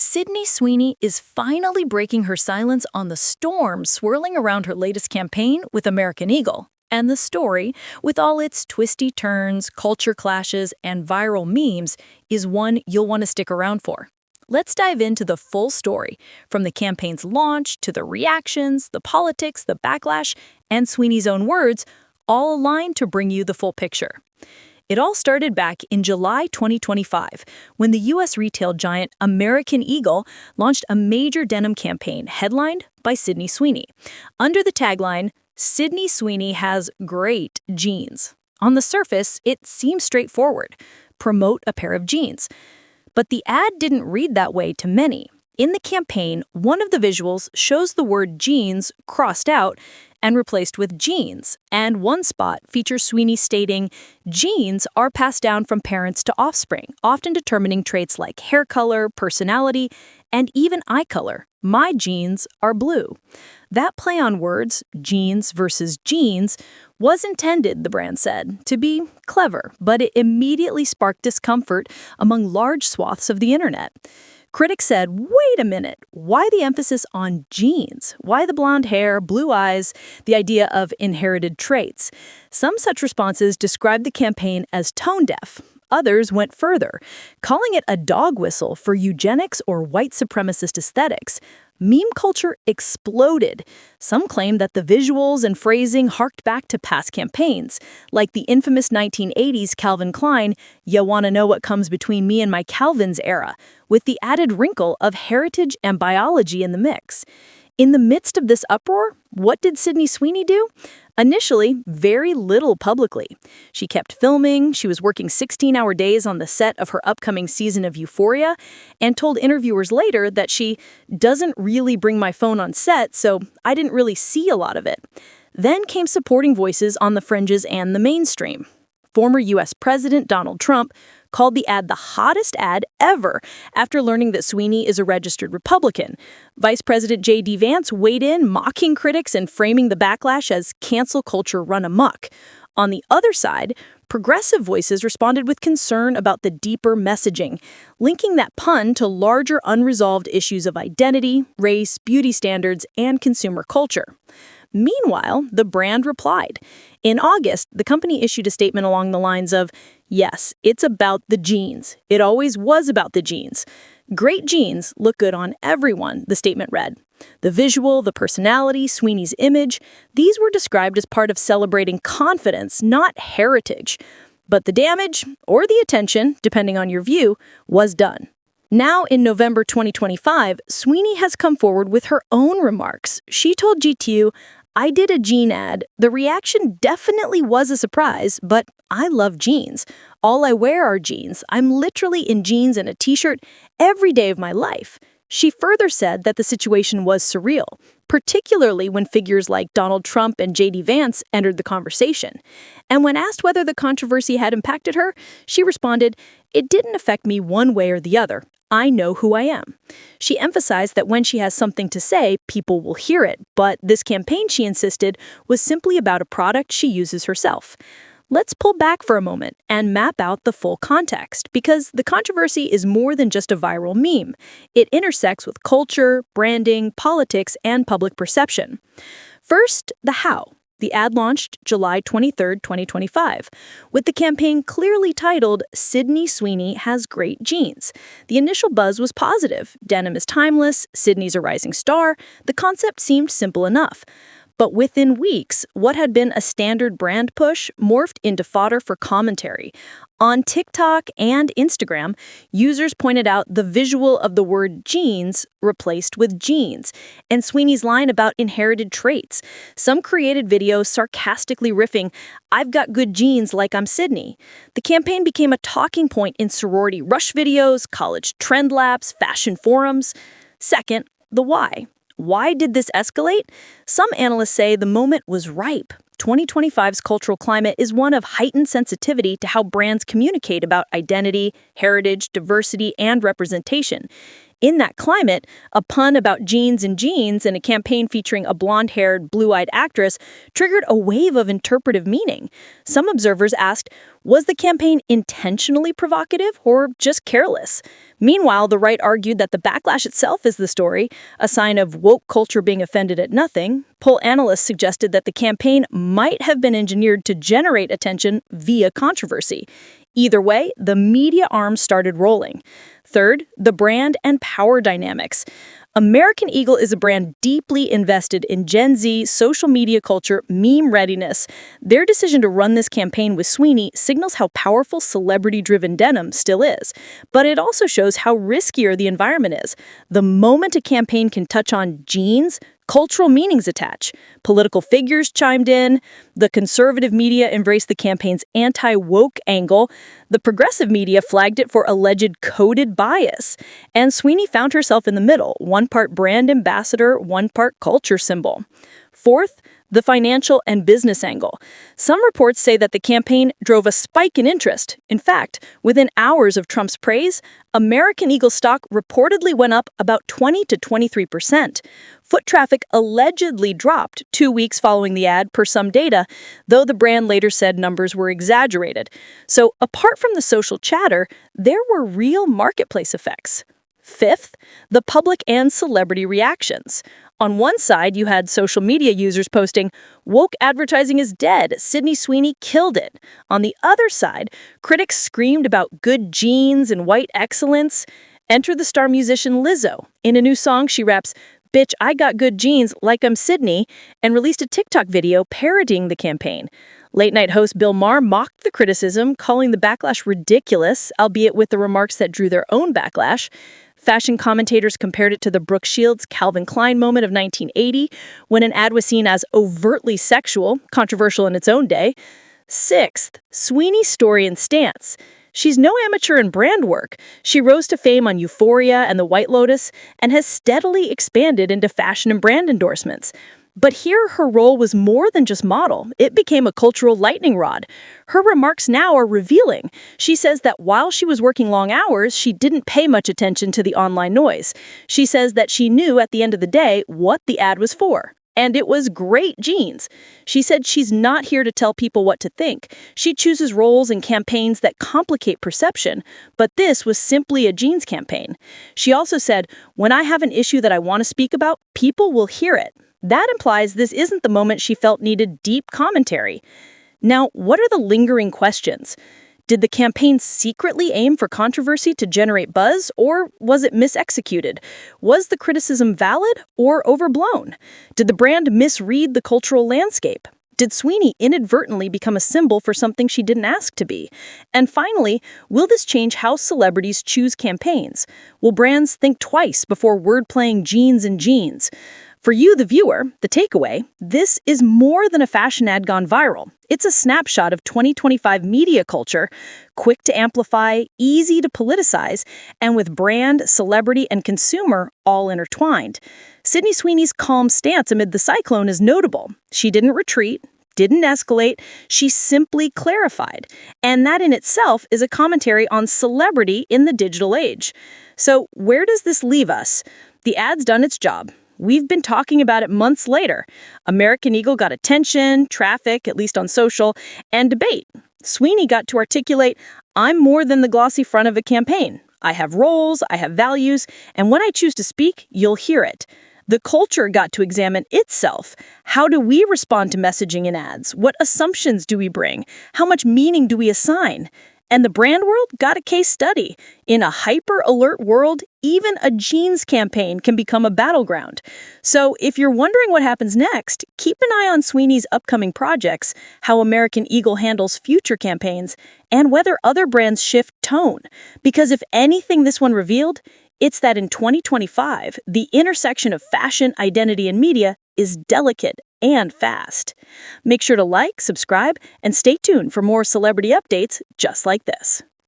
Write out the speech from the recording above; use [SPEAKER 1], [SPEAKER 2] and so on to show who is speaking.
[SPEAKER 1] Sydney Sweeney is finally breaking her silence on the storm swirling around her latest campaign with American Eagle. And the story, with all its twisty turns, culture clashes, and viral memes, is one you'll want to stick around for. Let's dive into the full story, from the campaign's launch to the reactions, the politics, the backlash, and Sweeney's own words, all aligned to bring you the full picture. It all started back in July 2025, when the U.S. retail giant American Eagle launched a major denim campaign headlined by Sydney Sweeney, under the tagline, "Sydney Sweeney has great jeans." On the surface, it seems straightforward: promote a pair of jeans. But the ad didn't read that way to many. In the campaign, one of the visuals shows the word jeans crossed out and replaced with jeans, and one spot features Sweeney stating, "Genes are passed down from parents to offspring, often determining traits like hair color, personality, and even eye color. My genes are blue." That play on words, jeans versus genes, was intended, the brand said, to be clever, but it immediately sparked discomfort among large swaths of the internet. Critics said, wait a minute, why the emphasis on genes? Why the blonde hair, blue eyes, the idea of inherited traits? Some such responses described the campaign as tone-deaf. Others went further, calling it a dog whistle for eugenics or white supremacist aesthetics. Meme culture exploded. Some claimed that the visuals and phrasing harked back to past campaigns, like the infamous 1980s Calvin Klein "Ya wanna know what comes between me and my Calvins" era, with the added wrinkle of heritage and biology in the mix. In the midst of this uproar, what did Sydney Sweeney do? Initially, very little publicly. She kept filming, she was working 16-hour days on the set of her upcoming season of Euphoria, and told interviewers later that she doesn't really bring my phone on set, so I didn't really see a lot of it. Then came supporting voices on the fringes and the mainstream. Former U.S. President Donald Trump called the ad the hottest ad ever after learning that Sweeney is a registered Republican. Vice President J.D. Vance weighed in, mocking critics and framing the backlash as cancel culture run amok. On the other side, progressive voices responded with concern about the deeper messaging, linking that pun to larger unresolved issues of identity, race, beauty standards, and consumer culture. Meanwhile, the brand replied. In August, the company issued a statement along the lines of, "Yes, it's about the jeans. It always was about the jeans. Great jeans look good on everyone," the statement read. The visual, the personality, Sweeney's image, these were described as part of celebrating confidence, not heritage. But the damage, or the attention, depending on your view, was done. Now, in November 2025, Sweeney has come forward with her own remarks. She told GQ, "I did a jean ad. The reaction definitely was a surprise, but I love jeans. All I wear are jeans. I'm literally in jeans and a t-shirt every day of my life." She further said that the situation was surreal, particularly when figures like Donald Trump and J.D. Vance entered the conversation. And when asked whether the controversy had impacted her, she responded, "It didn't affect me one way or the other. I know who I am." She emphasized that when she has something to say, people will hear it, but this campaign, she insisted, was simply about a product she uses herself. Let's pull back for a moment and map out the full context, because the controversy is more than just a viral meme. It intersects with culture, branding, politics, and public perception. First, the how. The ad launched July 23, 2025, with the campaign clearly titled, "Sydney Sweeney Has Great Jeans." The initial buzz was positive. Denim is timeless, Sydney's a rising star. The concept seemed simple enough. But within weeks, what had been a standard brand push morphed into fodder for commentary. On TikTok and Instagram, users pointed out the visual of the word jeans replaced with jeans, and Sweeney's line about inherited traits. Some created videos sarcastically riffing, "I've got good genes like I'm Sydney." The campaign became a talking point in sorority rush videos, college trend laps, fashion forums. Second, the why. Why did this escalate? Some analysts say the moment was ripe. 2025's cultural climate is one of heightened sensitivity to how brands communicate about identity, heritage, diversity, and representation. In that climate, a pun about jeans and jeans and a campaign featuring a blonde-haired, blue-eyed actress triggered a wave of interpretive meaning. Some observers asked, was the campaign intentionally provocative or just careless? Meanwhile, the right argued that the backlash itself is the story, a sign of woke culture being offended at nothing. Poll analysts suggested that the campaign might have been engineered to generate attention via controversy. Either way, the media arms started rolling. Third, the brand and power dynamics. American Eagle is a brand deeply invested in Gen Z social media culture meme readiness. Their decision to run this campaign with Sweeney signals how powerful celebrity-driven denim still is. But it also shows how riskier the environment is. The moment a campaign can touch on jeans, cultural meanings attach. Political figures chimed in. The conservative media embraced the campaign's anti-woke angle. The progressive media flagged it for alleged coded bias. And Sweeney found herself in the middle, one part brand ambassador, one part culture symbol. Fourth, the financial and business angle. Some reports say that the campaign drove a spike in interest. In fact, within hours of Trump's praise, American Eagle stock reportedly went up about 20 to 23%. Foot traffic allegedly dropped 2 weeks following the ad per some data, though the brand later said numbers were exaggerated. So apart from the social chatter, there were real marketplace effects. Fifth, the public and celebrity reactions. On one side, you had social media users posting, "Woke advertising is dead, Sydney Sweeney killed it." On the other side, critics screamed about good jeans and white excellence. Enter the star musician Lizzo. In a new song, she raps, "Bitch, I got good jeans like I'm Sydney," and released a TikTok video parodying the campaign. Late-night host Bill Maher mocked the criticism, calling the backlash ridiculous, albeit with the remarks that drew their own backlash. Fashion commentators compared it to the Brooke Shields Calvin Klein moment of 1980, when an ad was seen as overtly sexual, controversial in its own day. Sixth, Sweeney's story and stance. She's no amateur in brand work. She rose to fame on Euphoria and The White Lotus and has steadily expanded into fashion and brand endorsements. But here, her role was more than just model. It became a cultural lightning rod. Her remarks now are revealing. She says that while she was working long hours, she didn't pay much attention to the online noise. She says that she knew at the end of the day what the ad was for. And it was great jeans. She said she's not here to tell people what to think. She chooses roles and campaigns that complicate perception, but this was simply a jeans campaign. She also said, "When I have an issue that I want to speak about, people will hear it." That implies this isn't the moment she felt needed deep commentary. Now, what are the lingering questions? Did the campaign secretly aim for controversy to generate buzz, or was it misexecuted? Was the criticism valid or overblown? Did the brand misread the cultural landscape? Did Sweeney inadvertently become a symbol for something she didn't ask to be? And finally, will this change how celebrities choose campaigns? Will brands think twice before wordplaying jeans and jeans? For you, the viewer, the takeaway, this is more than a fashion ad gone viral. It's a snapshot of 2025 media culture, quick to amplify, easy to politicize, and with brand, celebrity, and consumer all intertwined. Sydney Sweeney's calm stance amid the cyclone is notable. She didn't retreat, didn't escalate, she simply clarified. And that in itself is a commentary on celebrity in the digital age. So where does this leave us? The ad's done its job. We've been talking about it months later. American Eagle got attention, traffic, at least on social, and debate. Sweeney got to articulate, "I'm more than the glossy front of a campaign. I have roles, I have values, and when I choose to speak, you'll hear it." The culture got to examine itself. How do we respond to messaging in ads? What assumptions do we bring? How much meaning do we assign? And the brand world got a case study. In a hyper-alert world, even a jeans campaign can become a battleground. So if you're wondering what happens next, keep an eye on Sweeney's upcoming projects, how American Eagle handles future campaigns, and whether other brands shift tone. Because if anything this one revealed, it's that in 2025, the intersection of fashion, identity, and media is delicate and fast. Make sure to like, subscribe, and stay tuned for more celebrity updates just like this.